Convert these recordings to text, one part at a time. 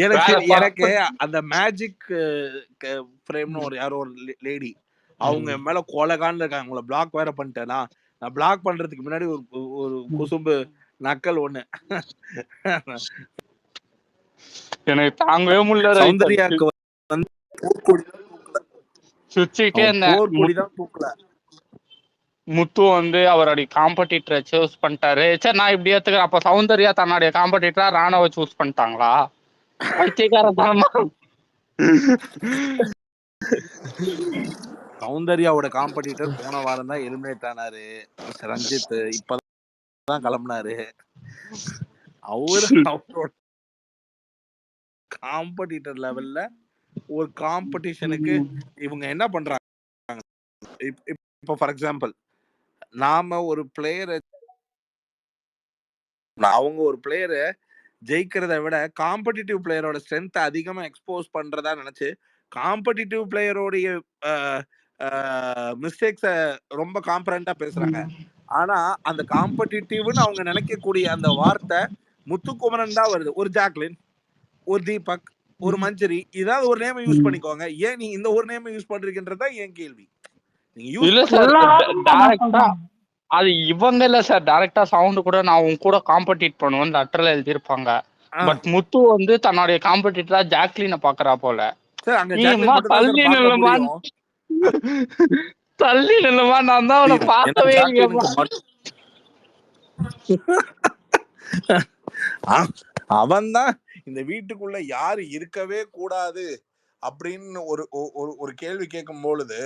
எனக்கு வேலை எனக்கு பார்க்க அந்த மேஜிக் ஃப்ரேம்னு யாரோ ஒரு லேடி அவங்க மேல கொலகான்னு இருக்காங்க. உங்களை பிளாக் வேற பண்ணிட்டேனா, நான் பிளாக் பண்றதுக்கு முன்னாடி ஒரு குசும்பு நக்கல் ஒண்ணு எனக்கு தாங்கவே முடியல. சௌந்தர்யாக்கு வந்து சுத்திட்டே இருந்தேன். போர்க்கொடிதான் தூக்கல. முத்து வந்து அவருடைய காம்படிட்டரை சூஸ் பண்ணிட்டாரு. சரி நான் இப்படி ஏத்துக்கிறேன். அப்ப சௌந்தர்யா தன்னுடைய காம்படிட்டரா ராணவ சூஸ் பண்ணிட்டாங்களா? பைத்தியக்காரத்தனமா. சௌந்தர்யாவோட காம்படிட்டர் போன வாரம் தான் எலிமினேட் ஆனாரு ரஞ்சித். இப்பதான் கிளம்பினாரு. அவரோட காம்படிட்டர் லெவல்ல ஒரு காம்படிஷனுக்கு இவங்க என்ன பண்றாங்க? இப்போ ஃபார் எக்ஸாம்பிள் நாம ஒரு பிளேயரை அவங்க ஒரு பிளேயரை ஜெயிக்கிறத விட காம்படிட்டிவ் பிளேயரோட ஸ்ட்ரென்த் அதிகமா எக்ஸ்போஸ் பண்றதா நினைச்சு காம்படிட்டிவ் பிளேயரோடைய மிஸ்டேக்ஸ ரொம்ப காம்பரண்டா பேசுறாங்க. ஆனா அந்த காம்படிட்டிவ்னு அவங்க நினைக்கக்கூடிய அந்த வார்த்தை முத்துக்குமரன் தான் வருது. ஒரு ஜாக்லின், ஒரு தீபக், ஒரு மஞ்சரி, ஏதாவது ஒரு நேம் யூஸ் பண்ணிக்கோங்க. ஏன் நீங்க இந்த ஒரு நேம் யூஸ் பண்றீங்கன்றதா என் கேள்வி. நீங்க யூஸ் டைரக்டா அது இவங்க இல்ல சார். டைரக்டா சவுண்ட் கூட நான் உங்க கூட காம்படிட் பண்ணுவேன் லெட்டர்ல எழுதியிருப்பாங்க. பட் முத்து வந்து தன்னுடைய காம்படிட்டரா ஜாக்லினை பாக்குறா போல. தள்ளி நில்லுமா தள்ளி நில்லுமா, நான் தான் அவனை பார்க்கவே இல்லையம்மா. அவன் தான் இந்த வீட்டுக்குள்ள யாரு இருக்கவே கூடாது அப்படின்னு ஒரு கேள்வி கேட்கும் பொழுது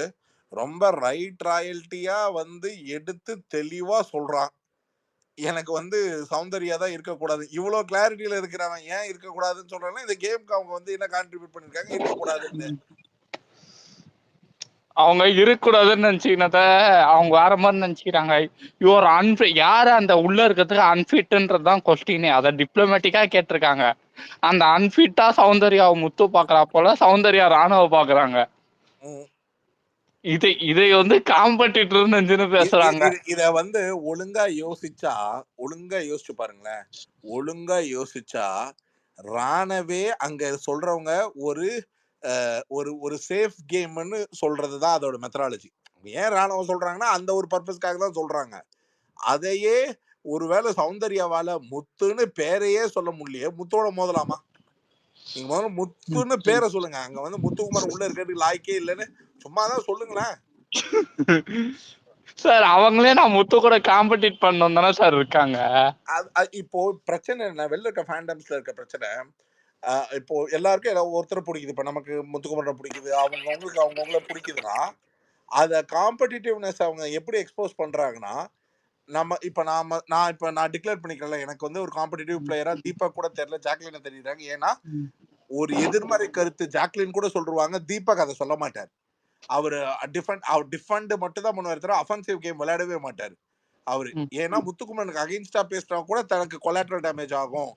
ரொம்ப ரைட் ராயல்ட்டியா வந்து எடுத்து தெளிவா சொல்றான். எனக்கு வந்து சௌந்தர்யா தான் இருக்கக்கூடாது. இவ்வளவு கிளாரிட்டியில இருக்கிறவன் ஏன் இருக்கக்கூடாதுன்னு சொல்றாங்கன்னா இந்த கேம்க்கு அவங்க வந்து என்ன கான்ட்ரிபியூட் பண்ணிருக்காங்க இருக்கக்கூடாதுன்னு. அவங்க இருக்கக்கூடாதுன்னு நினைச்சுக்கினத அவங்க வேற மாதிரி நினைச்சுக்கிறாங்க. யுவர் அன்ஃபிட் யாரு அந்த உள்ள இருக்கிறதுக்கு அன்ஃபிட்ன்றதுதான் கொஸ்டினே. அதை டிப்ளமேட்டிக்கா கேட்டிருக்காங்க. அந்த அன்ஃபிட்டா சௌந்தர்யாவை முத்து பாக்குறா போல சௌந்தர்யா ராணுவ பாக்குறாங்க. இதை வந்து காம்படிட்டர் நினைச்சுன்னு பேசுறாங்க. இத வந்து ஒழுங்கா யோசிச்சு பாருங்களேன். ஒழுங்கா யோசிச்சா ராணவே அங்க சொல்றவங்க ஒரு ஒரு சேஃப் கேம்னு சொல்றதுதான் அதோட மெத்தடாலஜி. ஏன் ராணுவம் சொல்றாங்கன்னா அந்த ஒரு பர்பஸ்க்காக தான் சொல்றாங்க. அதையே ஒருவேளை சௌந்தர்யாவால முத்துன்னு பேரையே சொல்ல முடியலையே, முத்தோட மோதலாமா? நீங்க முதல்ல முத்துன்னு பேரை சொல்லுங்க. அங்க வந்து முத்துக்குமார் உள்ள இருக்கிறதுக்கு லாய்க்கே இல்லைன்னு சும்மாதான் சொல்லுங்களேன் சார். அவங்களே நான் முத்து கூட காம்படிட் பண்ணணும் தானே சார் இருக்காங்க. இப்போ பிரச்சனை என்ன, வெளில இருக்க ஃபேண்டம்ஸ்ல இருக்க பிரச்சனை. இப்போ எல்லாருக்கும் ஒருத்தர் பிடிக்குது. இப்ப நமக்கு முத்துக்குமரனை பிடிக்குது, அவங்களுக்கு அவங்கவுங்கள பிடிக்குதுன்னா அத காம்படிட்டிவ்னஸ் அவங்க எப்படி எக்ஸ்போஸ் பண்றாங்கன்னா, நான் டிக்ளேர் பண்ணிக்கிறேன்ல, எனக்கு வந்து ஒரு காம்படிட்டிவ் பிளேயரா தீபக் கூட தெரியல, ஜாக்லினை தெரியுறாங்க. ஏன்னா ஒரு எதிர்மறை கருத்து ஜாக்லின் கூட சொல்லுவாங்க, தீபக் அதை சொல்ல மாட்டார். அவர் டிஃபெண்ட் மட்டும் தான் பண்ணுவார் தவிர அஃபென்சிவ் கேம் விளையாடவே மாட்டார் அவரு. ஏன்னா முத்துக்குமரனுக்கு அகைன்ஸ்டா பேசுறா கூட தனக்கு கொலாட்ரல் டேமேஜ் ஆகும்,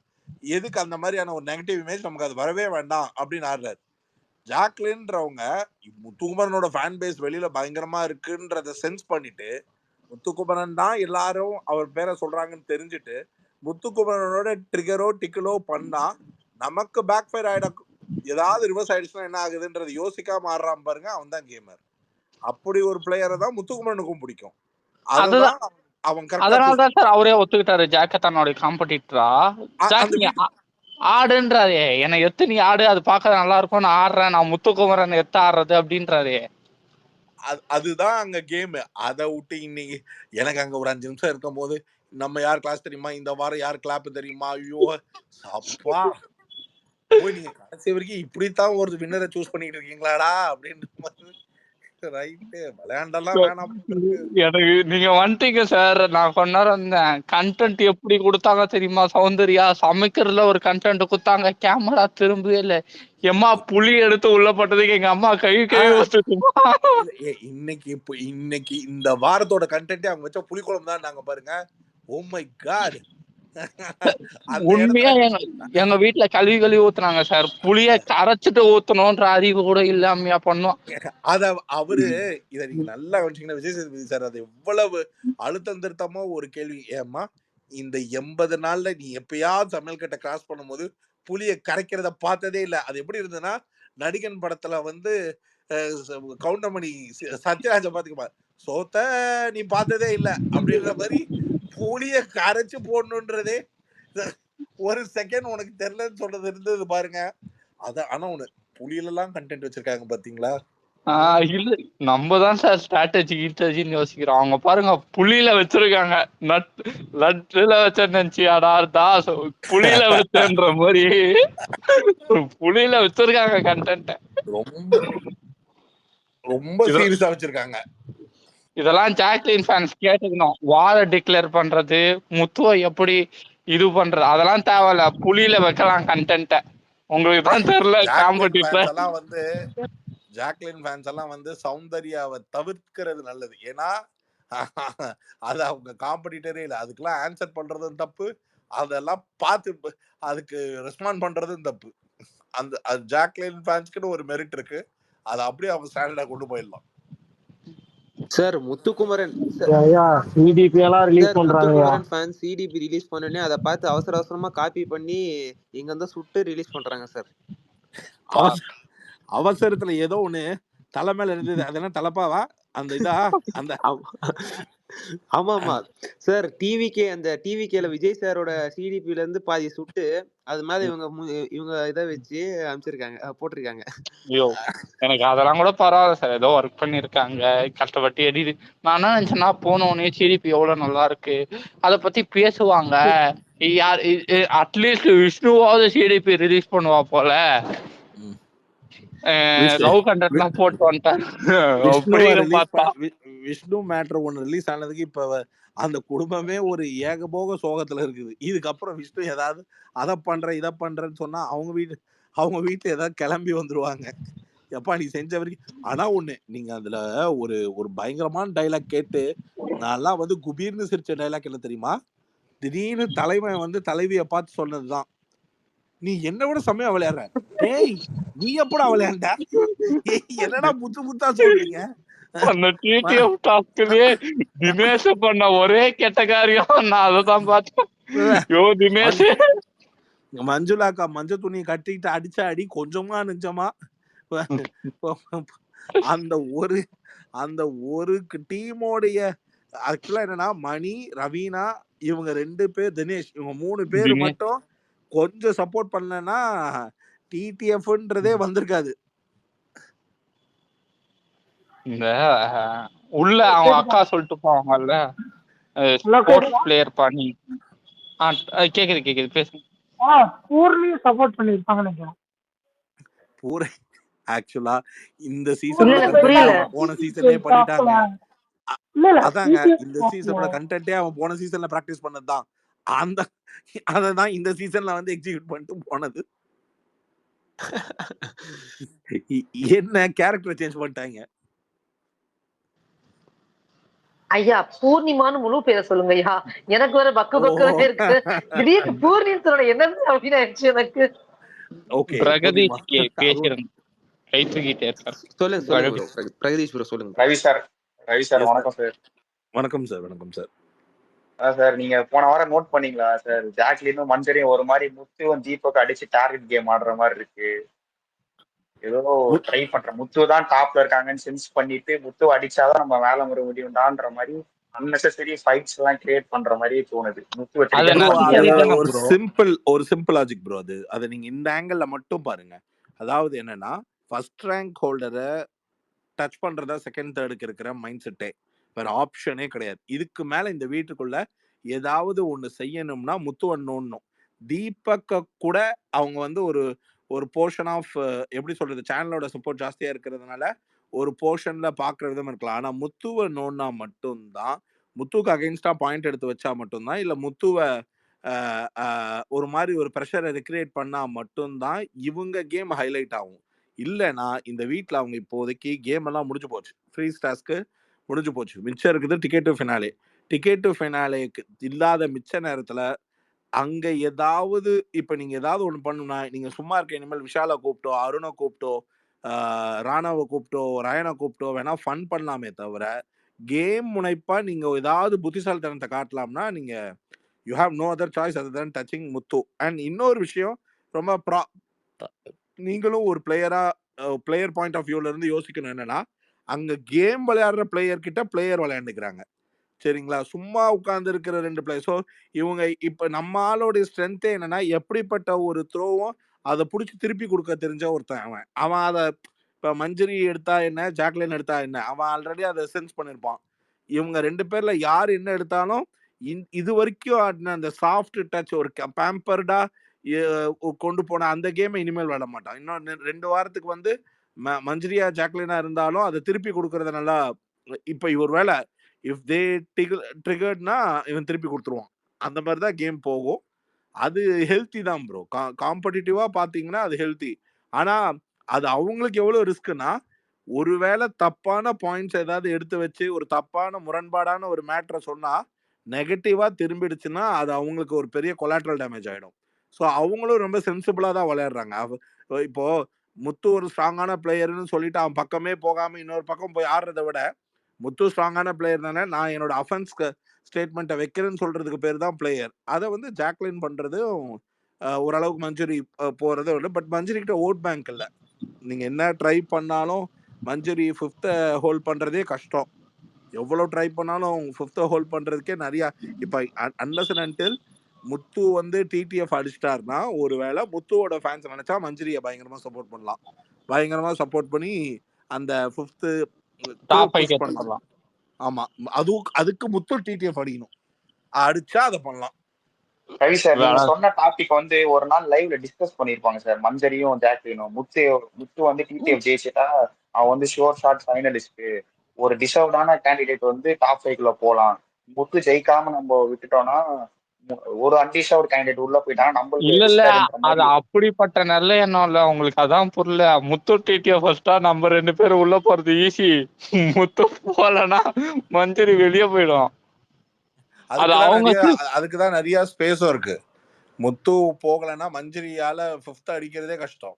எதுக்கு அந்த மாதிரியான ஒரு நெகட்டிவ் இமேஜ் நமக்கு அது வரவே வேண்டாம் அப்படின்னு ஆடுறாரு. ஜாக்லின்றவங்க முத்துக்குமரனோட ஃபேன் பேஸ் வெளியில பயங்கரமா இருக்குன்றத சென்ஸ் பண்ணிட்டு முத்துக்குமரன் தான் எல்லாரும் அவர் பேரை சொல்றாங்கன்னு தெரிஞ்சுட்டு முத்துக்குமரனோட ட்ரிகரோ டிக்கலோ பண்ணா நமக்கு பேக் ஃபயர் ஆயிட, ஏதாவது ரிவர்ஸ் ஆயிடுச்சுன்னா என்ன ஆகுதுன்றது யோசிக்காம ஆடுறான் பாருங்க, அவன் தான் கேமர். அப்படி ஒரு பிளேயரை தான் முத்துக்குமரனுக்கும் பிடிக்கும். அதுதான் அவன் அதனாலதான் சார் அவரே ஒத்துக்கிட்டாரு ஜாக்க தன்னோட காம்படிட்டரா. ஆடுன்றாரு, என்னை எத்து நீ ஆடு, அது பார்க்க நல்லா இருக்கும், நான் ஆடுறேன், நான் முத்துக்குமரன் எத்த ஆடுறது அப்படின்றாரு. அதுதான் அங்க கேம். அதை விட்டு இன்னைக்கு எனக்கு அங்க ஒரு 5 நிமிஷம் இருக்கும் போது நம்ம யார் கிளாஸ் தெரியுமா, இந்த வாரம் யார் கிளாப் தெரியுமா, ஐயோ அப்பா போய் நீங்க கடைசி வரைக்கும் இப்படித்தான் ஒரு வின்னரை சூஸ் பண்ணிட்டு இருக்கீங்களாடா அப்படின்னு. ரைட்டு விளையாண்டெல்லாம் வேணாம். எனக்கு நீங்க வந்துட்டீங்க சார். நான் கொஞ்ச நேரம் இருந்தேன். கண்டென்ட் எப்படி கொடுத்தாங்க தெரியுமா? சௌந்தர்யா சமைக்கிறதுல ஒரு கண்டென்ட் கொடுத்தாங்க, கேமரா திரும்பவே இல்லை. எம்மா புளி எடுத்து உள்ள போட்டதுக்கு எங்க அம்மா கை இன்னைக்கு இந்த வாரத்தோட கண்டென்ட் அவங்க வச்ச புளிக்குழம்பு தான் நாங்க பாருங்க. Oh my God. உண்மையா எங்க வீட்டுல கழுவி ஊத்துனாங்க சார். புளிய கரைச்சிட்டு ஊத்தணும்ன்ற அறிவு கூட இல்லாமையா பண்ணோம். அத அவரு இத நீங்க நல்லா கவனிச்சீங்கன்னா விஜய் சேதுபதி சார் அது எவ்வளவு அழுத்தம் திருத்தமா ஒரு கேள்வி. ஏமா இந்த 80 நாள்ல நீ எப்பயாவது சமையல் கட்ட கிராஸ் பண்ணும்போது புலிய கரைக்கிறத பார்த்ததே இல்ல. அது எப்படி இருந்ததுன்னா, நடிகன் படத்துல வந்து கவுண்டமணி சத்யராஜ பாத்துக்குமா, சோத்த நீ பார்த்ததே இல்ல அப்படின்ற மாதிரி புலிய கரைச்சு போடணுன்றதே ஒரு செகண்ட் உனக்கு தெரியலன்னு சொல்றது இருந்தது பாருங்க. ஆனா ஒண்ணு, புலியில எல்லாம் கண்டென்ட் வச்சிருக்காங்க பாத்தீங்களா? இல்ல நம்ம தான் சார் ஸ்ட்ராட்டஜின்னு யோசிக்கிறோம். அவங்க பாருங்க புலியில வச்சிருக்காங்க. லட்டுல வச்ச நினைச்சியாடா தாஸ், புலியில வச்சன்ற மாதிரி புலியில வச்சிருக்காங்க கண்டென்ட். ரொம்ப ரொம்ப சீரியஸா வச்சிருக்காங்க. இதெல்லாம் ஜாக்லின் ஃபேன்ஸ் கேட்டுக்கணும். வார டிக்ளேர் பண்றது, முத்துவை எப்படி இது பண்றது அதெல்லாம் தேவையில்ல. புலியில வைக்கலாம் கண்டென்ட்ட. உங்களுக்கு தான் தெரியல. ஜாக்லின் ஃபேன்ஸ் எல்லாம் வந்து சௌந்தர்யாவை தவிர்க்கிறது நல்லது. ஏன்னா அது அவங்க காம்படிட்டரே இல்லை. அதுக்கெல்லாம் ஆன்சர் பண்றதும் தப்பு, அதெல்லாம் பார்த்து அதுக்கு ரெஸ்பாண்ட் பண்றதும் தப்பு. அந்த ஜாக்லின் ஃபேன்ஸ்க்கு ஒரு மெரிட் இருக்கு. அதை அப்படியே அவங்க ஸ்டாண்டர்டா கொண்டு போயிடலாம். சார் முத்துக்குமரன் சிடிபி எல்லாம் ரிலீஸ் பண்றாங்க. முத்துக்குமரன் ஃபேன்ஸ் சிடிபி ரிலீஸ் பண்ணனே அதை பார்த்து அவசர அவசரமா காப்பி பண்ணி இங்க வந்து சுட்டு ரிலீஸ் பண்றாங்க சார். அவசரத்துல ஏதோ ஒண்ணு தலை மேல இருந்தது, அது என்ன தலப்பாவா அந்த இதா அந்த ஆமா சார். அந்த டிவிகேல விஜய் சாரோட சிடிபில இருந்து பாதி சுட்டு அது மாதிரி இவங்க இதை வச்சு அமைச்சிருக்காங்க, போட்டிருக்காங்க. ஐயோ, எனக்கு அதெல்லாம் கூட பரவாயில்ல சார். ஏதோ ஒர்க் பண்ணிருக்காங்க, கஷ்டப்பட்டு எடிட். நான் என்ன நினைச்சேன்னா, போனோடனே சிடிபி எவ்வளவு நல்லா இருக்கு அதை பத்தி பேசுவாங்க. அட்லீஸ்ட் விஷ்ணுவாவது சிடிபி ரிலீஸ் பண்ணுவா போல. போட்டு வந்துட்டேன். விஷ்ணு மேட்டர் ஒண்ணு ரிலீஸ் ஆனதுக்கு இப்ப அந்த குடும்பமே ஒரு ஏகபோக சோகத்துல இருக்குது. இதுக்கப்புறம் விஷ்ணு ஏதாவது அதை பண்ற இதை பண்றேன்னு சொன்னா அவங்க வீட்டுல ஏதாவது கிளம்பி வந்துருவாங்க. எப்பா நீ செஞ்ச வரைக்கும். ஆனா ஒண்ணு, நீங்க அதுல ஒரு பயங்கரமான டைலாக் கேட்டு நான் வந்து குபீர்னு சிரிச்ச டைலாக் என்ன தெரியுமா? திடீர்னு தலைமை வந்து தலைவிய பார்த்து சொன்னதுதான், நீ என்ன விட செம்மையா விளையாடுற. டேய் நீ எப்படா விளையாண்ட? என்னடா முத்தா சொல்றீங்க? அந்த டிடிஎஃப் டாஸ்க்லயே தினேஷ் பண்ண ஒரே கெட்ட காரியம் நான் அததான் பார்த்தேன். யோ தினேஷ், மஞ்சுளாக்கா மஞ்சள் துணி கட்டிக்கிட்டு அடிச்ச அடி கொஞ்சமா நெஞ்சமா. அந்த ஒரு டீமோடைய ஆக்சுவலா என்னன்னா, மணி, ரவீனா, இவங்க 2 பேர், தினேஷ், இவங்க 3 பேர் மட்டும் கொஞ்சம் சப்போர்ட் பண்ணலன்னா டிடிஎஃப்ன்றதே வந்திருக்காது. இந்த உள்ள அவங்க அக்கா சொல்லிட்டு போவாங்கல்ல, ஸ்போர்ட்ஸ் பிளேயர் பண்ணி. கேக்குது பேசுங்க. பூர்ணி சப்போர்ட் பண்ணிருப்பாங்க நினைக்கிறேன். பூரை ஆக்சுவலா இந்த சீசன் போன சீசன்லயே பண்ணிட்டாங்க. அதாங்க, இந்த சீசனோட கண்டென்ட்டே அவன் போன சீசன்ல பிராக்டிஸ் பண்ணதுதான். அததான் இந்த சீசன்ல வந்து எக்ஸிக்யூட் பண்ணிட்டு போனது. என்ன கேரக்டர் சேஞ்ச் பண்ணிட்டாங்க. ஐயா பூர்ணிமான்னு முழு பேரை சொல்லுங்க ஐயா. எனக்கு வர பக்கு இருக்கு. திடீர்னு பூர்ணின்னு சொன்ன என்ன அப்படின்னு ஆயிடுச்சு எனக்கு. ஓகே பிரகதீஷ் பேசுறேன். கை தூக்கிட்டே இருக்காரு. சொல்லுங்க பிரகதீஷ் ப்ரோ சொல்லுங்க. ரவி சார் வணக்கம் சார். வணக்கம் சார். சார் நீங்க போன வாரம் நோட் பண்ணீங்களா சார், ஜாக்லினும் மஞ்சரியும் ஒரு மாதிரி முத்துவும் தீபக் அடிச்சு டார்கெட் கேம் ஆடுற மாதிரி இருக்கு. ஏதோ ட்ரை பண்ற முத்து தான் டாப்ல இருக்காங்கன்னு சென்ஸ் பண்ணிட்டு முத்து அடிச்சாதான் நம்ம வேலை முறை முடியும்டான்ற மாதிரி அன்னெசரி ஃபைட்ஸ் எல்லாம் கிரியேட் பண்ற மாதிரி தோணுது. முத்து ஒரு சிம்பிள் லாஜிக் ப்ரோ. அதை நீங்க இந்த ஆங்கிள் மட்டும் பாருங்க. அதாவது என்னன்னா, ஃபர்ஸ்ட் ரேங்க் ஹோல்டரை டச் பண்றதா செகண்ட் தேர்டுக்கு இருக்கிற மைண்ட் செட்டே, வேற ஆப்ஷனே கிடையாது. இதுக்கு மேல இந்த வீட்டுக்குள்ள ஏதாவது ஒண்ணு செய்யணும்னா முத்து அண்ணோன்னும். தீபக்க கூட அவங்க வந்து ஒரு போர்ஷன் ஆஃப் எப்படி சொல்றது, சேனலோட சப்போர்ட் ஜாஸ்தியா இருக்கிறதுனால ஒரு போர்ஷன்ல பாக்குற விதம் இருக்கலாம். ஆனா முத்துவை நோன்னா மட்டும்தான், முத்துவுக்கு அகைன்ஸ்டா பாயிண்ட் எடுத்து வச்சா மட்டும்தான், இல்ல முத்துவை ஒரு மாதிரி ஒரு ப்ரெஷரை ரெக்ரியேட் பண்ணா மட்டும்தான் இவங்க கேம் ஹைலைட் ஆகும். இல்லைன்னா இந்த வீட்டில் அவங்க இப்போதைக்கு கேம் எல்லாம் முடிஞ்சு போச்சு. ஃப்ரீஸ் டாஸ்க்கு முடிஞ்சு போச்சு. மிச்சம் இருக்குது டிக்கெட் டு ஃபினாலேக்கு இல்லாத மிச்ச நேரத்துல அங்க ஏதாவது இப்ப நீங்க ஏதாவது ஒண்ணு பண்ணணும்னா, நீங்க சும்மா இருக்க இனிமேல் விஷாலை கூப்பிட்டோ, அருணை கூப்பிட்டோ, ராணாவை கூப்பிட்டோ, ரயனை கூப்பிட்டோ வேணா ஃபன் பண்ணலாமே தவிர, கேம் முனைப்பா நீங்க ஏதாவது புத்திசாலித்தனத்தை காட்டலாம்னா நீங்க you have no other choice other than touching Muthu. And இன்னொரு விஷயம் ரொம்ப நீங்களும் ஒரு பிளேயர் பாயிண்ட் ஆஃப் வியூல இருந்து யோசிக்கணும். என்னன்னா அங்க கேம் விளையாடுற பிளேயர் கிட்ட பிளேயர் விளையாண்டுக்கிறாங்க. சரிங்களா? சும்மா உட்கார்ந்து இருக்கிற 2 பிளேயர். ஸோ இவங்க இப்ப நம்ம ஆளோடைய ஸ்ட்ரென்த்தே என்னன்னா, எப்படிப்பட்ட ஒரு த்ரோவும் அதை பிடிச்சி திருப்பி கொடுக்க தெரிஞ்ச ஒருத்தன் அவன். அவன் அதை இப்ப மஞ்சரி எடுத்தா என்ன, ஜாக்லின் எடுத்தா என்ன, அவன் ஆல்ரெடி அதை சென்ஸ் பண்ணிருப்பான். இவங்க 2 பேர்ல யார் என்ன எடுத்தாலும் இது வரைக்கும் அந்த சாஃப்ட் டச் ஒரு பேம்பர்டா கொண்டு போன அந்த கேமை இனிமேல் விளையாட மாட்டான். இன்னும் 2 வாரத்துக்கு வந்து மஞ்சரியா ஜாக்லினா இருந்தாலும் அதை திருப்பி கொடுக்கறத நல்லா. இப்ப இவர் வேலை இஃப் தே ட்ரிகர்ட்னா இவன் திருப்பி கொடுத்துருவான். அந்த மாதிரி தான் கேம் போகும். அது ஹெல்த்தி தான் ப்ரோ. காம்படிட்டிவா பாத்தீங்கன்னா அது ஹெல்த்தி. ஆனா அது அவங்களுக்கு எவ்வளவு ரிஸ்க்னா, ஒருவேளை தப்பான பாயிண்ட்ஸ் ஏதாவது எடுத்து வச்சு ஒரு தப்பான முரண்பாடான ஒரு மேட்டரை சொன்னா நெகட்டிவா திரும்பிடுச்சுன்னா அது அவங்களுக்கு ஒரு பெரிய கொலாட்ரல் டேமேஜ் ஆயிடும். ஸோ அவங்களும் ரொம்ப சென்சிபிளா தான் விளையாடுறாங்க. இப்போ முத்து ஒரு ஸ்ட்ராங்கான பிளேயர்னு சொல்லிட்டு அவன் பக்கமே போகாம இன்னொரு பக்கம் போய் ஆடுறதை விட, முத்து ஸ்ட்ராங்கான பிளேயர் தானே, நான் என்னோட அஃபென்ஸ்க்கு ஸ்டேட்மெண்ட்டை வைக்கிறேன்னு சொல்றதுக்கு பேர் தான் பிளேயர். அதை வந்து ஜாக்லின் பண்றது ஓரளவுக்கு மஞ்சரி போறதை விட. பட் மஞ்சரி கிட்ட ஓட் பேங்க் இல்லை. நீங்க என்ன ட்ரை பண்ணாலும் மஞ்சரி 5th ஹோல்ட் பண்றதே கஷ்டம். எவ்வளவு ட்ரை பண்ணாலும் 5th ஹோல்ட் பண்றதுக்கே நிறைய. இப்ப அன்லஸ் அண்ட் அன்டில் முத்து வந்து டிடிஎஃப் அடிச்சிட்டாருன்னா, ஒருவேளை முத்துவோட ஃபேன்ஸ் நினைச்சா மஞ்சரியை பயங்கரமா சப்போர்ட் பண்ணலாம். பயங்கரமா சப்போர்ட் பண்ணி அந்த 5th டாப் 5 புஷ் பண்ணலாம். ஆமா, அதுக்கு முத்து டிடிஎஃப் அடிக்கணும். அடிச்சா அதை பண்ணலாம். ரவி சார், நீங்க சொன்ன டாபிக் வந்து ஒரு நாள் லைவ்ல டிஸ்கஸ் பண்ணிருப்பாங்க சார். மஞ்சரியும் ஜாக்லினும். முத்து வந்து டிடிஎஃப் ஜெயிச்சுட்டா அவன் வந்து ஷோர் ஷாட் ஃபைனலிஸ்ட், ஒரு டிசர்வ்டான கேண்டிடேட் வந்து டாப் 5 போலாம். முத்து ஜெயிக்காம நம்ம விட்டுட்டோம்னா ஒரு அன்டிசர்வ்ட் கேண்டிடேட் உள்ள போயிட்டா நம்மளுக்கு இல்ல அது அப்படிப்பட்ட நல்ல எண்ணம் இல்ல உங்களுக்கு. அதான் புரியல. முத்து டிடிஎஃப் ஃபர்ஸ்டா நம்ம 2 பேரும் உள்ள போறது ஈஸி. முத்து போலனா மஞ்சரி வெளியே போயிடும். அதுக்குதான் நிறைய ஸ்பேஸும் இருக்கு. முத்து போகலன்னா மஞ்சரியால 5th அடிக்கிறதே கஷ்டம்.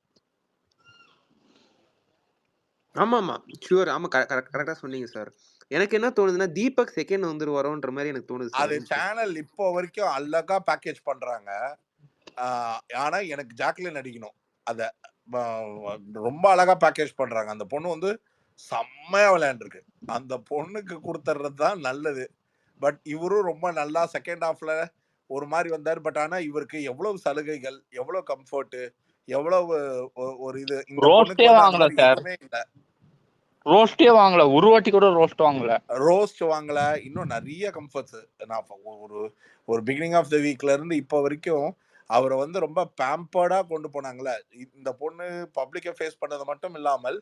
ஆமா ஷூர். ஆமா, கரெக்டா சொன்னீங்க சார். எனக்கு என்ன தோணுதுன்னா, தீபக் செகண்ட் வந்துருவாரோன்ற மாதிரி எனக்கு தோணுது சார். அது சேனல் இப்போ வரைக்கும் அழகா பேக்கேஜ் பண்றாங்க. ஆனா எனக்கு ஜாக்லின் அடிக்கணும். அத ரொம்ப அழகா பேக்கேஜ் பண்றாங்க. அந்த பொண்ணு வந்து செம்மையா விளையாண்டுருக்கு. அந்த பொண்ணுக்கு கொடுத்துறது தான் நல்லது. பட் இவரும் ரொம்ப நல்லா செகண்ட் ஹாஃப்ல ஒரு மாதிரி வந்தாரு. பட் ஆனா இவருக்கு எவ்வளவு சலுகைகள், எவ்வளவு கம்ஃபர்ட், எவ்வளவு ஒரு இது இந்த பொண்ணுக்கு வாங்கல சார். எதுவுமே இல்ல. ரோஸ்டே வாங்கல, ஒரு வாட்டி கூட ரோஸ்ட் வாங்கல. இன்னும் நிறைய கம்ஃபர்ட்ஸ். நான் ஒரு பிகினிங் ஆஃப் த வீக்ல இருந்து இப்போ வரைக்கும் அவரை வந்து ரொம்ப பேம்பர்டா கொண்டு போனாங்களே. இந்த பொண்ணு பப்ளிக்கை ஃபேஸ் பண்ணது மட்டும் இல்லாமல்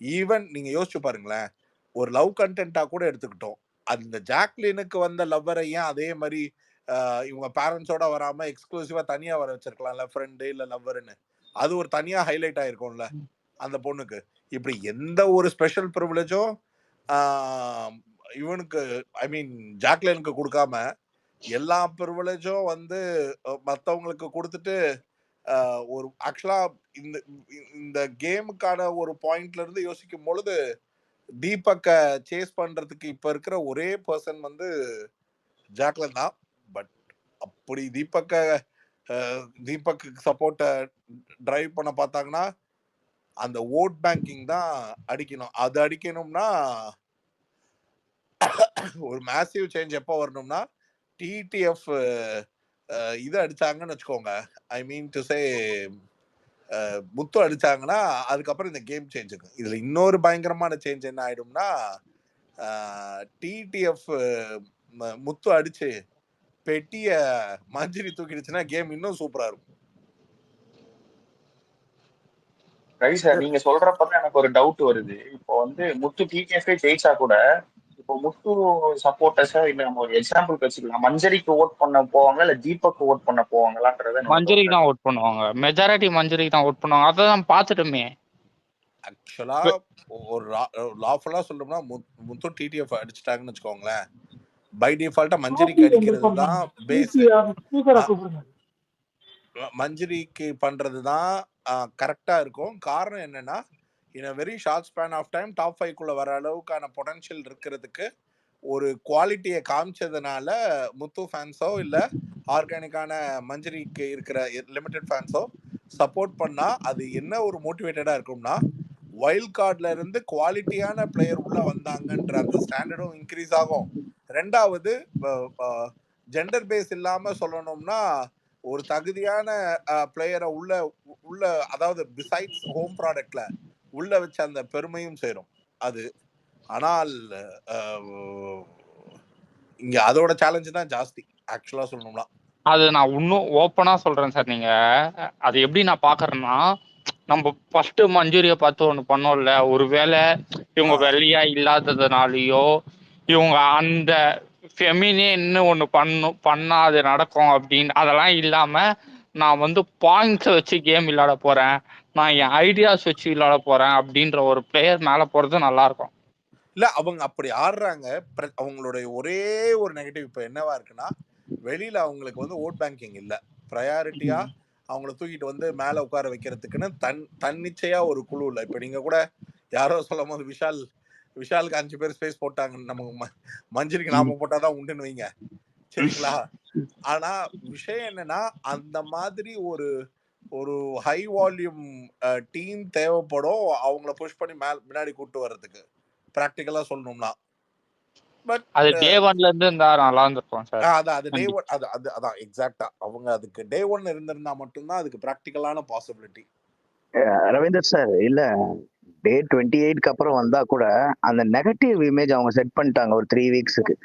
ஈவன் நீங்க யோசிச்சு பாருங்களேன், ஒரு லவ் கண்டென்ட்டா கூட எடுத்துக்கிட்டோம். அந்த ஜாக்லினுக்கு வந்த லவ்வரை ஏன் அதே மாதிரி இவங்க பேரண்ட்ஸோட வராம எக்ஸ்க்ளூசிவா தனியா வர வச்சிருக்கலாம்ல, ஃப்ரெண்டு இல்ல லவ்வர்னு. அது ஒரு தனியா ஹைலைட் ஆயிருக்கும்ல அந்த பொண்ணுக்கு. இப்படி எந்த ஒரு ஸ்பெஷல் ப்ரிவிலேஜும் இவனுக்கு ஐ மீன் ஜாக்லினுக்கு கொடுக்காம எல்லா ப்ரிவிலேஜும் வந்து மற்றவங்களுக்கு கொடுத்துட்டு ஒரு ஆக்சுவலா இந்த கேமுக்கான ஒரு பாயிண்ட்ல இருந்து யோசிக்கும் பொழுது தீபக்கை சேஸ் பண்றதுக்கு இப்ப இருக்கிற ஒரே பர்சன் வந்து ஜாக்லின் தான். பட் அப்படி தீபக் சப்போர்ட்ட டிரைவ் பண்ண பார்த்தாங்கன்னா அந்த ஓட் பேங்கிங் தான் அடிக்கணும். அது அடிக்கணும்னா ஒரு மேசிவ் சேஞ்ச் எப்போ வரணும்னா டிடிஎஃப் இது அடிச்சாங்கன்னு வச்சுக்கோங்க. ஐ மீன் டு சே முத்து அடிச்சாங்கன்னா அதுக்கப்புறம் இந்த கேம் சேஞ்ச் இருக்கும். இதுல இன்னொரு பயங்கரமான சேஞ்ச் என்ன ஆயிடும்னா, டிடிஎஃப் முத்து அடிச்சு பெட்டிய மஞ்சரி தூக்கிடுச்சுன்னா கேம் இன்னும் சூப்பரா இருக்கும். ரவி சார், நீங்க சொல்றப்பதான் எனக்கு ஒரு டவுட் வருது. இப்போ வந்து முத்து டிடிஎஃப் ஜெயிச்சா கூட இப்போ முத்து சப்போர்ட்டர்ஸா இல்ல நம்ம ஒரு எக்ஸாம்பிள் வச்சுக்கலாம், மஞ்சரிக்கு ஓட் பண்ண போவாங்க இல்ல தீபக் ஓட் பண்ண போவாங்களான்றத மஞ்சரிக்கு தான் ஓட் பண்ணுவாங்க. மெஜாரிட்டி மஞ்சரிக்கு தான் ஓட் பண்ணுவாங்க. அதான் பார்த்துட்டுமே. ஆக்சுவலா ஒரு லாஃபுல்லா சொல்லணும்னா முத்து டிடிஎஃப் அடிச்சிட்டாங்கன்னு வச்சுக்கோங்களேன், பை டிஃபால்ட்டா மஞ்சரிக்கு அடிக்கிறது தான் பேஸ். மஞ்சரிக்கு பண்றது தான் கரெக்டா இருக்கும். காரணம் என்னன்னா, in a very short span of time top 5 வர அளவுக்கான பொட்டன்ஷியல் இருக்கிறதுக்கு ஒரு குவாலிட்டியை காமிச்சதுனால முத்து ஃபேன்ஸோ இல்ல ஆர்கானிக்கான மஞ்சரிக்கு இருக்கிற லிமிடெட் ஃபேன்ஸோ சப்போர்ட் பண்ணா அது என்ன ஒரு மோட்டிவேட்டடா இருக்கும்னா, வைல்ட் கார்ட்ல இருந்து குவாலிட்டியான பிளேயர் உள்ள வந்தாங்கன்ற அந்த ஸ்டாண்டர்டும் இன்க்ரீஸ் ஆகும். ரெண்டாவது ஜெண்டர் பேஸ் இல்லாம சொல்லணும்னா, ஒரு தகுதியான பிளேயரை உள்ள அதாவது பிசைட்ஸ் ஹோம் ப்ராடக்ட்ல உள்ள வச்ச அந்த பெருமையும் சேரும் அது. ஆனால் இங்க அதோட சேலஞ்சு தான் ஜாஸ்தி ஆக்சுவலா சொல்லணும்னா. அது நான் இன்னும் ஓப்பனா சொல்றேன் சார். நீங்க அது எப்படி நான் பாக்குறேன்னா, நம்ம ஃபர்ஸ்ட் மஞ்சூரிய பார்த்து ஒண்ணு பண்ணோம்ல, ஒருவேளை இவங்க வெள்ளையா இல்லாததுனாலயோ இவங்க அந்த ஃபெமினின்னு ஒண்ணு பண்ணா அது நடக்கும் அப்படின்னு அதெல்லாம் இல்லாம, நான் வந்து பாயிண்ட்ஸை வச்சு கேம் விளையாட போறேன், நான் என் ஐடியாஸ் வச்சு விளையாட போறேன் அப்படின்ற ஒரு பிளேயர் மேல போறது நல்லா இருக்கும். இல்ல அவங்க அப்படி ஆடுறாங்க. அவங்களுடைய ஒரே ஒரு நெகட்டிவ் இப்ப என்னவா இருக்குன்னா, வெளியில அவங்களுக்கு வந்து ஓட் பேங்கிங் இல்ல. ப்ரையாரிட்டியா அவங்கள தூக்கிட்டு வந்து மேல உட்கார வைக்கிறதுக்குன்னு தன்னிச்சையா ஒரு குழு இல்ல. இப்ப நீங்க கூட யாரோ சொல்லும் போது விஷாலுக்கு 5 பேர் ஸ்பேஸ் போட்டாங்க, நமக்கு மஞ்சரிக்கு நாம போட்டாதான் உண்டுன்னு வைங்க, சரிங்களா? ஆனா விஷயம் என்னன்னா, அந்த மாதிரி ஒரு ஹை வால்யூம் டீம் தேவைப்படும் அவங்கள புஷ் பண்ணி முன்னாடி கூட்டு வர்றதுக்கு, பிராக்டிக்கலா சொல்லணும்னா. பட் அது டே 1ல இருந்து இருந்தா நல்லா இருந்திருக்கும் சார். அது டே 1 அதான் எக்ஸாக்ட்டா அவங்க அதுக்கு டே 1 இருந்திருந்தா மட்டும்தான் அதுக்கு பிராக்டிக்கலான பாசிபிலிட்டி. ரவீந்தர் சார், இல்ல டே 28க்கு அப்புறம் வந்தா கூட அந்த நெகட்டிவ் இமேஜ் அவங்க செட் பண்ணிட்டாங்க ஒரு 3 வீக்ஸுக்கு.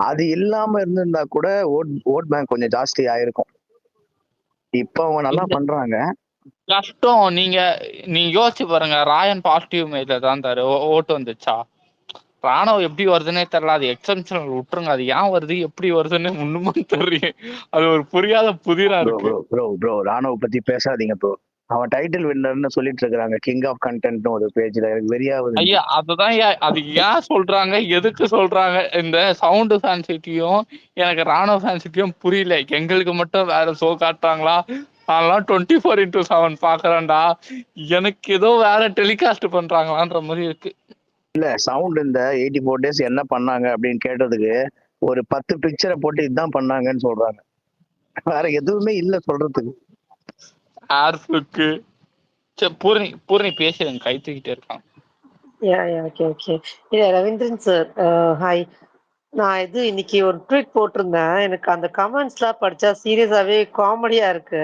அது இல்லாம இருந்திருந்தா கூட ஓட் பேங்க் கொஞ்சம் ஜாஸ்தி ஆயிருக்கும். இப்ப அவங்க நல்லா பண்றாங்க. கஷ்டம். நீங்க யோசிச்சு பாருங்க, ராயன் பாசிட்டிவ் இமேஜ்ல தான் தரு ஓட்டு வந்துச்சா? ராணுவம் எப்படி வருதுன்னே தெரியல. அது எக்ஸம்ஷனல் விட்டுருங்க, அது ஏன் வருது எப்படி வருதுன்னு ஒண்ணுமே தெரியல. அது ஒரு புரியாத புதிரா இருக்கு. ப்ரோ ராணுவ பத்தி பேசாதீங்க ப்ரோ. அவன் டைட்டில் வின்னர்னு சொல்லிட்டு இருக்காங்க, கிங் ஆஃப் கண்டென்ட் ஒரு பேஜ்ல. எனக்கு வெறியாவது. ஐயா அதுதான் அது ஏன் சொல்றாங்க, எதுக்கு சொல்றாங்க? இந்த சவுண்ட் ஃபேன்சிட்டியும் எனக்கு ராணுவ ஃபேன்சிட்டியும் புரியல. எங்களுக்கு மட்டும் வேற ஷோ காட்டுறாங்களா? அதெல்லாம் 24x7 பாக்குறேன்டா. எனக்கு ஏதோ வேற டெலிகாஸ்ட் பண்றாங்களான்ற மாதிரி இருக்கு. இல்ல சவுண்ட் இந்த 84 days என்ன பண்ணாங்க அப்படின்னு கேட்டதுக்கு ஒரு 10 பிக்சரை போட்டு இதுதான் பண்ணாங்கன்னு சொல்றாங்க. வேற எதுவுமே இல்ல சொல்றதுக்கு. ஏர்ஃபுக்கு பூரணி பேசுறேன், கை தூக்கிட்டே இருக்கான். ஓகே. இல்ல ரவீந்திரன் சார், ஹாய். நான் இன்னைக்கு ஒரு ட்வீட் போட்டிருந்தேன். எனக்கு அந்த கமெண்ட்ஸ்லாம் படிச்சா சீரியஸாவே காமெடியா இருக்கு.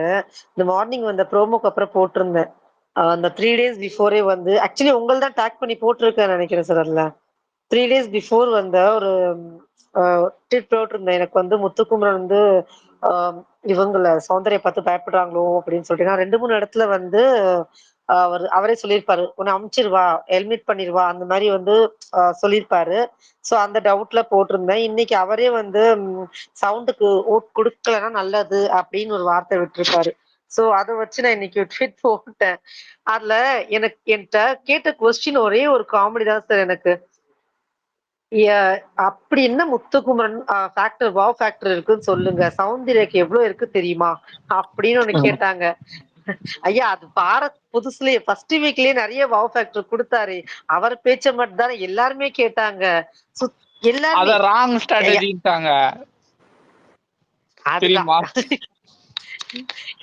இந்த மார்னிங் வந்த ப்ரோமோக்கு அப்புறம் போட்டிருந்தேன். அந்த 3 days பிஃபோரே வந்து ஆக்சுவலி உங்களை தான் டேக் பண்ணி போட்டிருக்கேன் நினைக்கிறேன் சார். அதுல 3 days பிஃபோர் வந்த ஒரு ட்வீட் போட்டிருந்தேன். எனக்கு வந்து முத்துக்குமரன் வந்து இவங்கள சௌந்தர்யா பார்த்து பயப்படுறாங்களோ அப்படின்னு சொல்லிட்டு, நான் 2-3 இடத்துல வந்து அவரே சொல்லியிருப்பாரு, உன்னை அமுச்சிருவா, ஹெல்மெட் பண்ணிருவா, அந்த மாதிரி வந்து சொல்லியிருப்பாரு. சோ அந்த டவுட்ல போட்டிருந்தேன். இன்னைக்கு அவரே வந்து சவுண்டுக்கு ஓட் கொடுக்கலன்னா நல்லது அப்படின்னு ஒரு வார்த்தை விட்டுருப்பாரு. சோ அதை வச்சு நான் இன்னைக்கு ட்வீட் போட்டேன். அதுல என்கிட்ட கேட்ட கொஸ்டின் ஒரே ஒரு காமெடி தான் சார். எனக்கு அப்படி என்ன முத்துக்குமரன் ஃபேக்டர் வாவ் ஃபேக்டர் இருக்குன்னு சொல்லுங்க, சௌந்தர்யாக்கு எவ்வளவு இருக்கு தெரியுமா அப்படின்னு ஒண்ணு கேட்டாங்க. ஐயா அது புதுசுலயே ஃபர்ஸ்ட் வீக்லயே நிறைய வாவ் ஃபேக்டர் கொடுத்தாரு. அவர் பேச்ச மட்டும் தானே எல்லாருமே கேட்டாங்க. அத ராங் ஸ்ட்ராட்டஜிட்டாங்க தெரியுமா?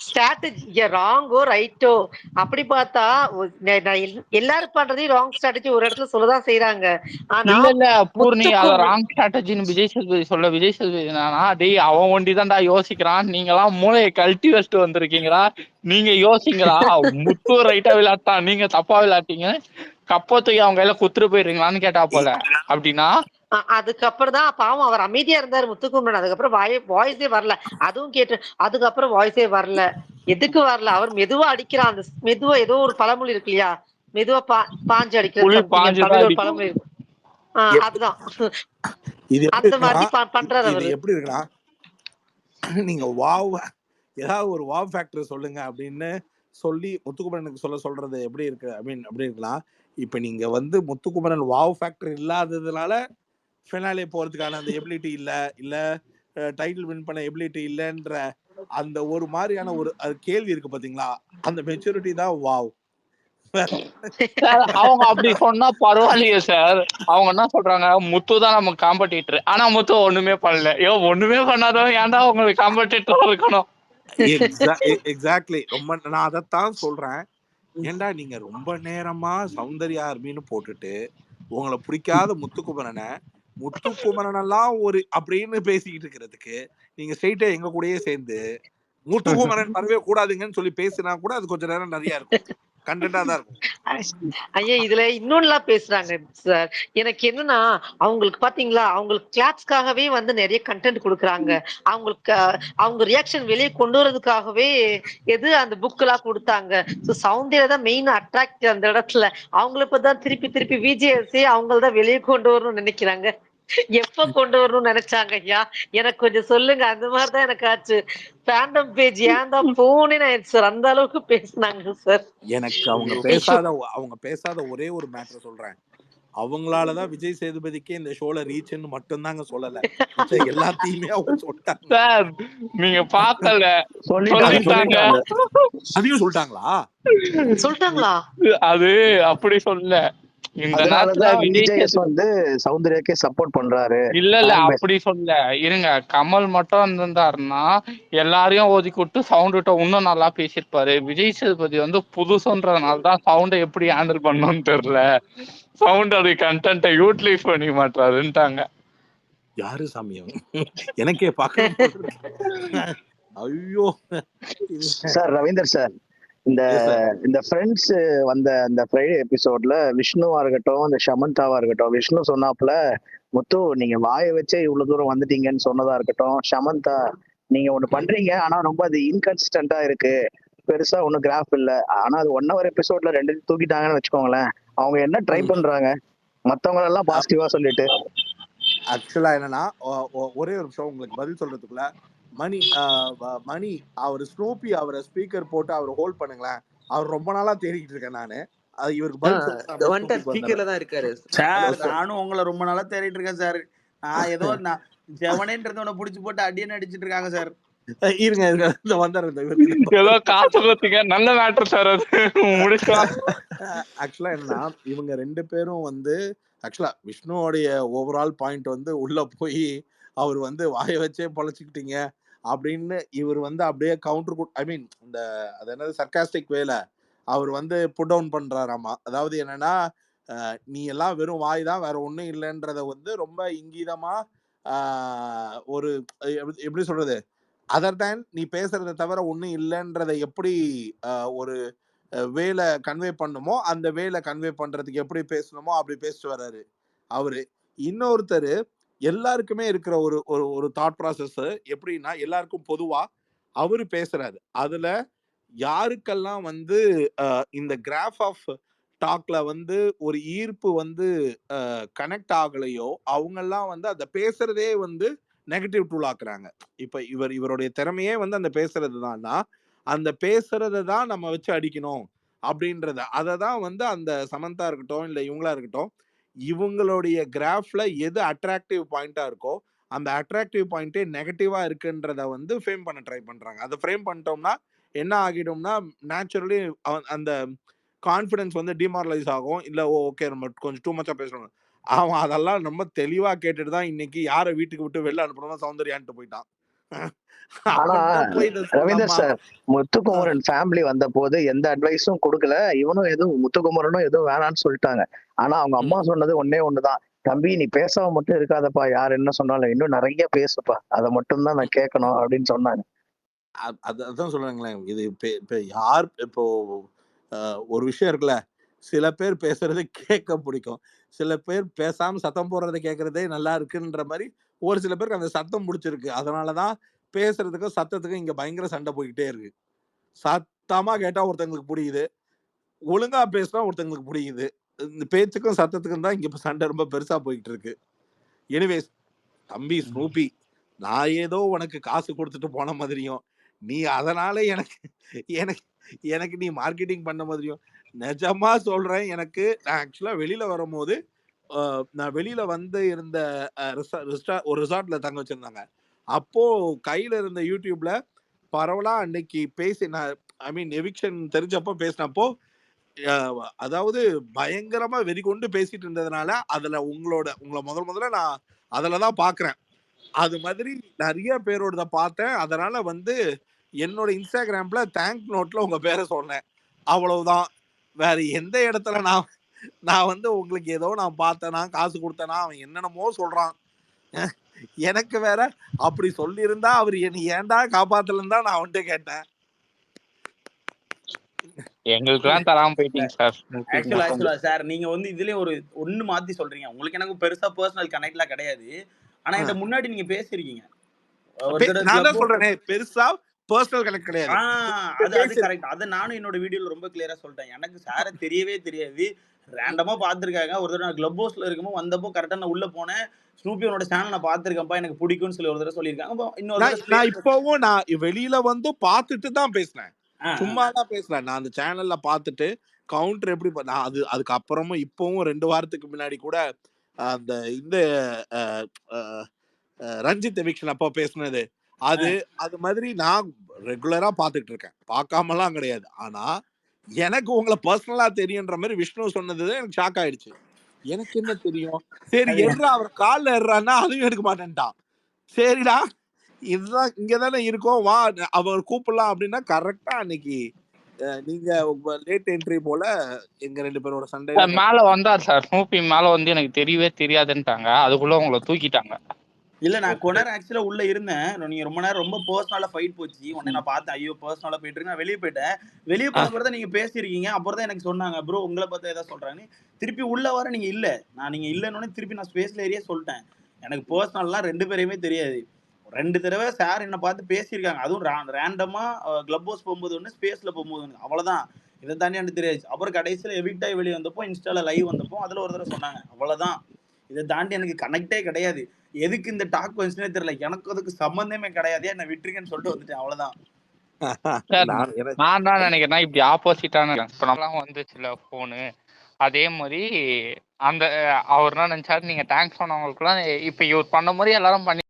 ஸ்ட்ராட்டஜி ராங்கோ ரைட்டோ அப்படி பார்த்தா எல்லாரும் பண்றதையும் ராங் ஸ்ட்ராட்டஜி ஒரு இடத்துல சொல்லதான் செய்யறாங்க. ஆனா இல்ல பூர்ணி, அத ராங் ஸ்ட்ராட்டஜின்னு விஜய் சேதுபதி சொல்ல, விஜய் சேதுபதி டேய் அவன் ஒண்டிதான்டா யோசிக்கிறான், நீங்க எல்லாம் மூளையை கழட்டி வச்சுட்டு வந்திருக்கீங்களா, நீங்க யோசிங்களா, முத்து ரைட்டா விளையாட்டான், நீங்க தப்பா விளையாட்டீங்க, கப்பத்துக்கு அவங்க கையில குத்துட்டு போயிடுறீங்களான்னு கேட்டா போல. அப்படின்னா அதுக்கப்புறம் தான் பாவம் அவர் அமைதியா இருந்தாரு முத்துக்குமரன். அதுக்கப்புறம் வாய்ஸே வரல. அதுவும் கேட்டு அதுக்கப்புறம் வாய்ஸே வரல. எதுக்கு வரல? அவர் மெதுவா அடிக்கிறான். அந்த மெதுவா ஏதோ ஒரு பழமொழி இருக்கு இல்லையா, மெதுவா பாஞ்சு அடிக்கிறது ஒரு பழமொழி இருக்கு. அதுதான் அந்த மாதிரி பண்றாரு அவரு. எப்படி இருக்குன்னா, நீங்க வாவ் ஏதாவது ஒரு வாவ் ஃபேக்டர் சொல்லுங்க அப்படின்னு சொல்லி முத்துக்குமரனுக்கு சொல்றது எப்படி இருக்கு அப்படி இருக்கலாம். இப்ப நீங்க வந்து முத்துக்குமரன் வாவ் ஃபேக்டர் இல்லாததுனால ஃபினாலே போறதுக்கான அந்த எபிலிட்டி இல்ல டைட்டில் வின் பண்ண எபிலிட்டி இல்லைன்ற அந்த ஒரு மாதிரியான ஒரு கேள்வி இருக்கு பாத்தீங்களா, அந்த மெச்சூரிட்டி தான் வாவ். சார் அவங்க அப்படி சொன்னா பரவாயில்லையே சார். அவங்க என்ன சொல்றாங்க, முத்து தான் நமக்கு காம்படிட்டர். ஆனா முத்து ஒண்ணுமே பண்ணல. ஒண்ணுமே பண்ணாதவன் ஏன்டா உங்களுக்கு காம்படிட்டர் இருக்கணும்? எக்ஸாக்ட்லி. ரொம்ப நான் அதைத்தான் சொல்றேன். ஏன்டா நீங்க ரொம்ப நேரமா சௌந்தர்யா ஆர்மின்னு போட்டுட்டு உங்களை பிடிக்காத முத்துக்குமரன் எல்லாம் ஒரு அப்படின்னு பேசிக்கிட்டு இருக்கிறதுக்கு நீங்க ஸ்ட்ரெயிட்டா எங்க கூடயே சேர்ந்து முத்துக்குமரன் வரவே கூடாதுங்கன்னு சொல்லி பேசினா கூட அது கொஞ்ச நேரம் நிறைய இருக்கும், கண்டென்ட்டா தான் இருக்கும். ஐயா இதுல இன்னொன்னுலாம் பேசுறாங்க சார். எனக்கு என்னன்னா அவங்களுக்கு பாத்தீங்களா, அவங்களுக்கு கிளாப்ஸ்க்காகவே வந்து நிறைய கண்டென்ட் கொடுக்குறாங்க. அவங்களுக்கு அவங்க ரியாக்ஷன் வெளியே கொண்டு வரதுக்காகவே எது அந்த புக் எல்லாம் கொடுத்தாங்க. சவுந்தர்யா தான் மெயின் அட்ராக்ட் அந்த இடத்துல. அவங்கள இப்பதான் திருப்பி திருப்பி விஜிஎஸ்சி அவங்களதான் வெளியே கொண்டு வரணும்னு நினைக்கிறாங்க. எப்ப கொண்டு வரணும்னு நினைச்சாங்க ஐயா? எனக்கு கொஞ்சம் சொல்லுங்க. அந்த மாதிரிதான் எனக்கு ஆச்சு. ஃபேண்டம் பேஜ் ஏன் தான் போனேன்னு ஆயிடுச்சு சார். அந்த அளவுக்கு பேசினாங்க சார். எனக்கு அவங்க பேசாத ஒரே ஒரு மேட்டர் சொல்றேன். அவங்களாலதான் விஜய் சேதுபதிக்கே இந்த ஷோல ரீச்னு மட்டும்தாங்க சொல்லல, எல்லாத்தையுமே அவங்க சொல்லிட்டாங்க சார். நீங்க பார்க்கல சொல்லிட்டாங்க. அதையும் சொல்லிட்டாங்களா? சொல்லிட்டாங்களா? அது அப்படி சொல்ல. இந்த நேரத்துல விஜய் வந்து சௌந்தர்யாக்கே சப்போர்ட் பண்றாரு. இல்ல அப்படி சொல்ல. இருங்க, கமல் மட்டும் இருந்தாருன்னா எல்லாரையும் ஒதுக்கி விட்டு சவுண்ட் விட்ட இன்னும் நல்லா பேசியிருப்பாரு. விஜய் சேதுபதி வந்து புதுசுன்றதுனாலதான் சவுண்டை எப்படி ஹேண்டில் பண்ணணும்னு தெரியல. சவுண்ட் அது கண்டென்ட்டை யூட்டிலைஸ் பண்ணி மாட்டாருன்ட்டாங்க. யாரு சாமி எனக்கே பார்க்க. ஐயோ சார் ரவீந்தர் சார், இந்த ஃப்ரெண்ட்ஸ் வந்த அந்த ஃப்ரைடே எபிசோட்ல விஷ்ணுவா இருக்கட்டும், இந்த சமந்தாவா இருக்கட்டும், விஷ்ணு சொன்னாப்புல முத்து நீங்க வாயை வச்சே இவ்வளவு தூரம் வந்துட்டீங்கன்னு சொன்னதா இருக்கட்டும், சமந்தா நீங்க ஒண்ணு பண்றீங்க ஆனா ரொம்ப அது இன்கன்சிஸ்டன்டா இருக்கு, பெருசா ஒன்னும் கிராஃப் இல்ல, ஆனா அது 1 hour எபிசோட்ல 2 தூக்கிட்டாங்கன்னு வச்சுக்கோங்களேன். அவங்க என்ன ட்ரை பண்றாங்க மத்தவங்க எல்லாம் பாசிட்டிவா சொல்லிட்டு? ஆக்சுவலா என்னன்னா ஒரே ஒரு நிமிஷம் உங்களுக்கு பதில் சொல்றதுக்குள்ள மணி அவர் ஸ்னூப்பி அவரை ஸ்பீக்கர் போட்டு அவர் ஹோல்ட் பண்ணுங்களேன். அவர் ரொம்ப நாளா தேடிக்கிட்டு இருக்கேன் நானு. அது இவருக்கு பதில் ஸ்பீக்கர்ல தான் இருக்காரு சார். நானும் உங்களை ரொம்ப நாளா தேடிட்டு இருக்கேன் சார். நான் ஏதோ நான் ஜெவனேன்றத புடிச்சு போட்டு அடியன்னு அடிச்சிட்டு இருக்காங்க சார். இருங்க ஏதோ காசு பத்திங்க நல்ல மேட்டர் சார். அது முடிக்கலாம். ஆக்சுவலா என்னன்னா இவங்க 2 பேரும் வந்து ஆக்சுவலா விஷ்ணுவோடைய ஓவரால் பாயிண்ட் வந்து உள்ள போய் அவர் வந்து வாயை வச்சே பொழைச்சிக்கிட்டீங்க அப்படின்னு இவர் வந்து அப்படியே கவுண்டர், ஐ மீன் இந்த அது என்னது சர்காஸ்டிக் வேல அவர் வந்து புட் டவுன் பண்றாராமா. அதாவது என்னன்னா நீ எல்லாம் வெறும் வாய் தான், வேற ஒண்ணும் இல்லைன்றத வந்து ரொம்ப இங்கீதமா ஒரு எப்படி சொல்றது, அதர் தேன் நீ பேசுறதை தவிர ஒண்ணும் இல்லைன்றதை எப்படி ஒரு வேல கன்வே பண்ணுமோ அந்த வேல கன்வே பண்றதுக்கு எப்படி பேசணுமோ அப்படி பேசிட்டு வர்றாரு அவரு. இன்னொருத்தர் எல்லாருக்குமே இருக்கிற ஒரு ஒரு தாட் ப்ராசஸ் எப்படின்னா எல்லாருக்கும் பொதுவா அவரு பேசுறாரு. அதுல யாருக்கெல்லாம் வந்து இந்த கிராஃப் ஆஃப் டாக்ல வந்து ஒரு ஈர்ப்பு வந்து கனெக்ட் ஆகலையோ அவங்கெல்லாம் வந்து அதை பேசுறதே வந்து நெகட்டிவ் டூல் ஆக்குறாங்க. இப்ப இவருடைய திறமையே வந்து அந்த பேசுறது தான்னா அந்த பேசுறதை தான் நம்ம வச்சு அடிக்கணும் அப்படின்றத அதை தான் வந்து அந்த சமந்தா இருக்கட்டும் இல்லை இவங்களா இருக்கட்டும் இவங்களுடைய கிராஃப்ல எது அட்ராக்டிவ் பாயிண்டா இருக்கோ அந்த அட்ராக்டிவ் பாயிண்டே நெகட்டிவா இருக்குன்றத வந்து ஃப்ரேம் பண்ண ட்ரை பண்றாங்க. அதை ஃப்ரேம் பண்ணிட்டோம்னா என்ன ஆகிடும்னா நேச்சுரலி அந்த கான்ஃபிடன்ஸ் வந்து டிமாரலைஸ் ஆகும். இல்ல ஓகே நம்ம கொஞ்சம் டூ மச்சா பேசுறோம். அவன் அதெல்லாம் ரொம்ப தெளிவா கேட்டுட்டு தான் இன்னைக்கு யாரை வீட்டுக்கு விட்டு வெளில அனுப்பணும் சௌந்தர்யான்ட்டு போயிட்டான். ஆனா ரவீந்தர் சார், முத்துக்குமரன் ஃபேமிலி வந்த போது எந்த அட்வைஸும் கொடுக்கல. இவனும் எதுவும் முத்துக்குமரனும் எதுவும் வேணான்னு சொல்லிட்டாங்க. ஆனா அவங்க அம்மா சொன்னது ஒன்னே ஒண்ணுதான், தம்பி நீ பேசாம மட்டும் இருக்காதப்பா, யார் என்ன சொன்னாலும் இன்னும் நிறைய பேசுப்பா, அதை மட்டும் தான் நான் கேட்கணும் அப்படின்னு சொன்னாங்க. அதான் சொல்றாங்களேன். இது இப்ப யார் இப்போ ஒரு விஷயம் இருக்குல்ல, சில பேர் பேசுறது கேட்க பிடிக்கும், சில பேர் பேசாம சத்தம் போடுறதை கேட்கறதே நல்லா இருக்குன்ற மாதிரி ஒரு சில பேருக்கு அந்த சத்தம் பிடிச்சிருக்கு. அதனாலதான் பேசுறதுக்கும் சத்தத்துக்கும் இங்க பயங்கர சண்டை போய்கிட்டே இருக்கு. சத்தமா கேட்டா ஒருத்தங்களுக்கு புரியுது, ஒழுங்கா பேசினா ஒருத்தங்களுக்கு புரியுது. இந்த பேச்சுக்கும் சத்தத்துக்கும் தான் இங்க சண்டை ரொம்ப பெருசா போயிட்டு இருக்கு. எனிவேஸ் தம்பி ஸ்னூப்பி, நான் ஏதோ உனக்கு காசு கொடுத்துட்டு போன மாதிரியும் நீ அதனால எனக்கு எனக்கு எனக்கு நீ மார்க்கெட்டிங் பண்ண மாதிரியும் நிஜமா சொல்றேன். எனக்கு நான் ஆக்சுவலா வெளியில வரும்போது நான் வெளியில வந்து இருந்த ஒரு ரிசார்ட்ல தங்க வச்சிருந்தாங்க. அப்போ கையில இருந்த யூடியூப்ல பரவலா அன்னைக்கு பேசி நான் ஐ மீன் எவிக்ஷன் தெரிஞ்சப்போ பேசினப்போ அதாவது பயங்கரமா வெறி கொண்டு பேசிட்டு இருந்ததுனால அதுல உங்களை முதல்ல நான் அதுலதான் பாக்குறேன். அது மாதிரி நிறைய பேரோட பார்த்தேன். அதனால வந்து என்னோட இன்ஸ்டாகிராம்ல தேங்க் நோட்ல உங்க பேரை சொன்னேன். அவ்வளவுதான். வேற எந்த இடத்துல நான் நான் வந்து உங்களுக்கு ஏதோ நான் பார்த்தேனா காசு கொடுத்தேனா அவன் என்னென்னமோ சொல்றான். எனக்கு வேற அப்படி சொல்லியிருந்தா அவர் என்னை ஏன்டா காப்பாத்தலன்னு தான் நான் அவன்கிட்ட கேட்டேன். எங்களுக்குலாம் தராம போயிட்டீங்க சார். ஆக்சுவலா சார் நீங்க வந்து இதுலயே ஒண்ணு மாத்தி சொல்றீங்க. உங்களுக்கு எனக்கு பெருசா பர்சனல் கனெக்ட்லாம் கிடையாது. ஆனா இந்த முன்னாடி நீங்க பேசிருக்கீங்க. நான் தான் சொல்றேனே பெருசா பர்சனல் கனெக்ட் கிடையாது. அது கரெக்ட். அத நானும் என்னோட வீடியோல ரொம்ப கிளியரா சொல்லிட்டேன். எனக்கு சார தெரியவே தெரியாது. ரேண்டமா பாத்துருக்காங்க. ஒரு தடவை நான் கிளப் ஹவுஸ்ல இருக்கும்போது வந்தப்போ கரெக்டா நான் உள்ள போனேன். ஸ்னூபியோட சேனல் நான் பாத்துருக்கேன்ப்பா எனக்கு பிடிக்கும்னு சொல்லி ஒரு தடவை சொல்லியிருக்காங்க. நான் இப்பவும் நான் வெளியில வந்து பாத்துட்டு தான் பேசினேன். சும்மா தான் பேசல. நான் அந்த சேனல்ல பாத்துட்டு கவுண்டர் எப்படி நான் அதுக்கு அப்புறமும் இப்பவும் 2 வாரத்துக்கு முன்னாடி கூட அந்த இந்த ரஞ்சித் எவிக்ஷன் அப்போ பேசினது அது மாதிரி நான் ரெகுலரா பாத்துட்டு இருக்கேன். பார்க்காமலாம் கிடையாது. ஆனா எனக்கு உங்களை பர்சனலா தெரியுன்ற மாதிரி விஷ்ணு சொன்னது எனக்கு ஷாக் ஆயிடுச்சு. எனக்கு என்ன தெரியும், சரி எட்ரா அவர் கால்ல ஏறான்னா அதுவும் எடுக்க மாட்டேன்ட்டான். சரிடா இதுதான் இங்கதானே இருக்கோம் வா அவர் கூப்பிடலாம் அப்படின்னா கரெக்டா அன்னைக்கு நீங்க லேட் என்ட்ரி போல எங்க 2 பேரோட சண்டை மேல வந்தார் சார். ஸ்னூபி மேல வந்து எனக்கு தெரியவே தெரியாதுன்ட்டாங்க. அதுக்குள்ள உங்களை தூக்கிட்டாங்க. இல்ல நான் கொனர் ஆக்சுவலா உள்ள இருந்தேன். நீங்க ரொம்ப நேரம் ரொம்ப பர்சனலா ஃபைட் போச்சு. உடனே நான் பார்த்தேன் ஐயோ பர்சனலா போயிட்டு இருக்கு. நான் வெளியே போயிட்டேன். வெளியே போன பிறகு தான் நீங்க பேசியிருக்கீங்க. அப்புறம் தான் எனக்கு சொன்னாங்க ப்ரோ உங்களை பார்த்தா ஏதாவது சொல்றாங்க. திருப்பி உள்ள வர நீங்க இல்ல. நீங்க இல்லன்னு திருப்பி நான் ஸ்பேஸ்ல ஏரியா சொல்லிட்டேன். எனக்கு பர்சனல்லாம் 2 பேரையுமே தெரியாது. 2 தடவை சார் என்ன பார்த்து பேசியிருக்காங்க. அதுவும் ரேண்டமா கிளப் ஹவுஸ் போகும்போது ஒன்று ஸ்பேஸ்ல போகும்போது ஒன்று. அவ்வளவுதான். இதை தாண்டி எனக்கு தெரியாது. அப்புறம் கடைசியில் எவிக்ட் ஆகி வெளியே வந்தப்போ இன்ஸ்டால லைவ் வந்தப்போ அதுல ஒரு தடவை சொன்னாங்க. அவ்வளவுதான். இதை தாண்டி எனக்கு கனெக்டே கிடையாது. எதுக்கு இந்த டாக் வந்துச்சுன்னே தெரியல. எனக்கு அதுக்கு சம்பந்தமே கிடையாது. என்ன விட்டுருங்கன்னு சொல்லிட்டு வந்துட்டேன். அவ்வளவுதான். நான் தான் நினைக்கிறேன் இப்படி ஆப்போசிட்டான இப்ப நம்மளாம் வந்துச்சுல போனு அதே மாதிரி அந்த அவர் என்ன நினைச்சாரு நீங்க தேங்க்ஸ் சொன்னவங்களுக்குலாம் இப்ப இவர் பண்ண மாதிரி எல்லாரும் பண்ணி